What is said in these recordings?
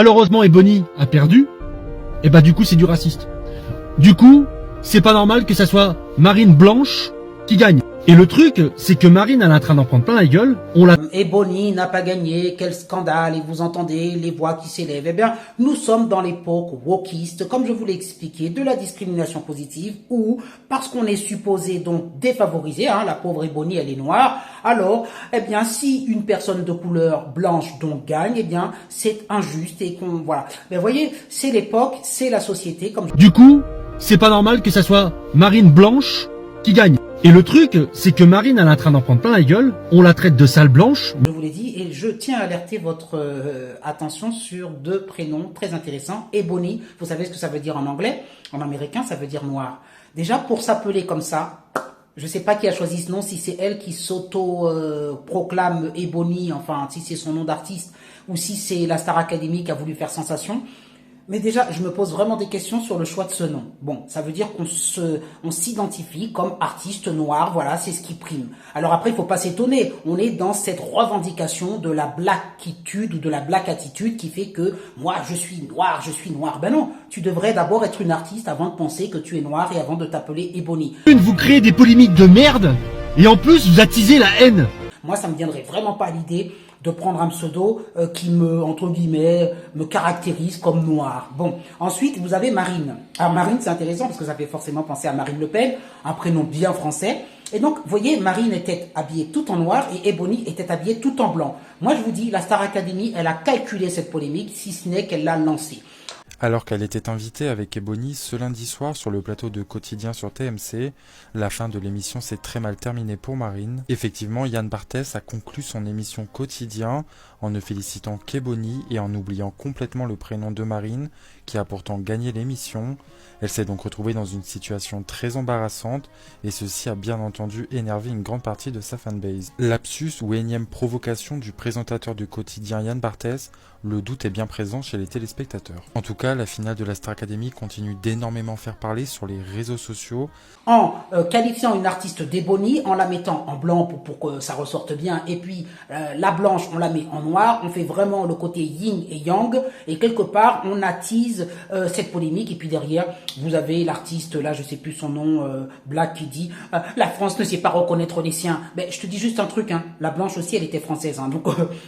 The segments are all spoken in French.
Malheureusement, Ebony a perdu. Et bah du coup, c'est du raciste. Du coup, c'est pas normal que ça soit Marine Blanche qui gagne. Et le truc, c'est que Marine, elle est en train d'en prendre plein la gueule. On l'a... Ebony n'a pas gagné, quel scandale, et vous entendez les voix qui s'élèvent. Eh bien, nous sommes dans l'époque wokiste, comme je vous l'ai expliqué, de la discrimination positive, où, parce qu'on est supposé donc défavoriser, la pauvre Ebony, elle est noire, alors, eh bien, si une personne de couleur blanche donc gagne, eh bien, c'est injuste et qu'on, voilà. Mais vous voyez, c'est l'époque, c'est la société, comme je... Du coup, c'est pas normal que ça soit Marine Blanche qui gagne. Et le truc, c'est que Marine, elle est en train d'en prendre plein la gueule. On la traite de sale blanche. Je vous l'ai dit, et je tiens à alerter votre attention sur deux prénoms très intéressants. Ebony, vous savez ce que ça veut dire en anglais? En américain, ça veut dire noir. Déjà, pour s'appeler comme ça, je sais pas qui a choisi ce nom, si c'est elle qui s'auto-proclame Ebony, enfin, si c'est son nom d'artiste, ou si c'est la Star Academy qui a voulu faire sensation. Mais déjà, je me pose vraiment des questions sur le choix de ce nom. Bon, ça veut dire on s'identifie comme artiste noir, voilà, c'est ce qui prime. Alors après, il faut pas s'étonner, on est dans cette revendication de la blackitude ou de la black attitude qui fait que moi, je suis noir, je suis noir. Ben non, tu devrais d'abord être une artiste avant de penser que tu es noir et avant de t'appeler Ebony. Vous créez des polémiques de merde et en plus, vous attisez la haine. Moi, ça me viendrait vraiment pas à l'idée de prendre un pseudo qui me, entre guillemets, me caractérise comme noir. Bon, ensuite, vous avez Marine. Alors, Marine, c'est intéressant parce que ça fait forcément penser à Marine Le Pen, un prénom bien français. Et donc, vous voyez, Marine était habillée tout en noir et Ebony était habillée tout en blanc. Moi, je vous dis, la Star Academy, elle a calculé cette polémique, si ce n'est qu'elle l'a lancée. Alors qu'elle était invitée avec Ebony ce lundi soir sur le plateau de Quotidien sur TMC, la fin de l'émission s'est très mal terminée pour Marine. Effectivement, Yann Barthès a conclu son émission Quotidien en ne félicitant qu'Ebony et en oubliant complètement le prénom de Marine, qui a pourtant gagné l'émission. Elle s'est donc retrouvée dans une situation très embarrassante et ceci a bien entendu énervé une grande partie de sa fanbase. Lapsus ou énième provocation du présentateur du Quotidien Yann Barthès, le doute est bien présent chez les téléspectateurs. En tout cas, la finale de la Star Academy continue d'énormément faire parler sur les réseaux sociaux. En qualifiant une artiste d'Ebony, en la mettant en blanc pour que ça ressorte bien, et puis la blanche, on la met en noir, on fait vraiment le côté yin et yang, et quelque part, on attise cette polémique, et puis derrière, vous avez l'artiste, là, je sais plus son nom, Black, qui dit la France ne sait pas reconnaître les siens. Ben, je te dis juste un truc, la blanche aussi, elle était française, donc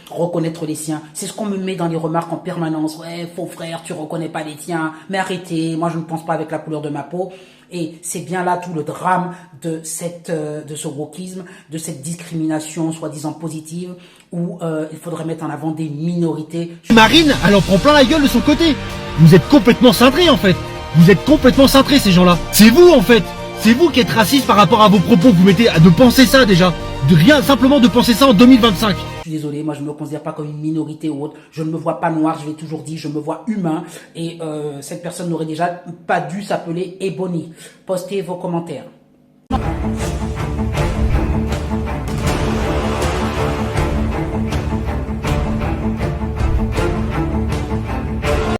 reconnaître les siens, c'est ce qu'on me met dans les remarques en permanence. Ouais, faux frère, tu reconnais pas les tiens, mais arrêtez, moi je ne pense pas avec la couleur de ma peau. Et c'est bien là tout le drame de ce wokisme, de cette discrimination soi-disant positive, où il faudrait mettre en avant des minorités. Marine, elle en prend plein la gueule de son côté. Vous êtes complètement cintrés en fait. Vous êtes complètement cintrés ces gens-là. C'est vous en fait. C'est vous qui êtes raciste par rapport à vos propos que vous mettez, de penser ça déjà. De rien, simplement de penser ça en 2025. Je suis désolé, moi je ne me considère pas comme une minorité ou autre. Je ne me vois pas noir, je l'ai toujours dit, je me vois humain. Et cette personne n'aurait déjà pas dû s'appeler Ebony. Postez vos commentaires.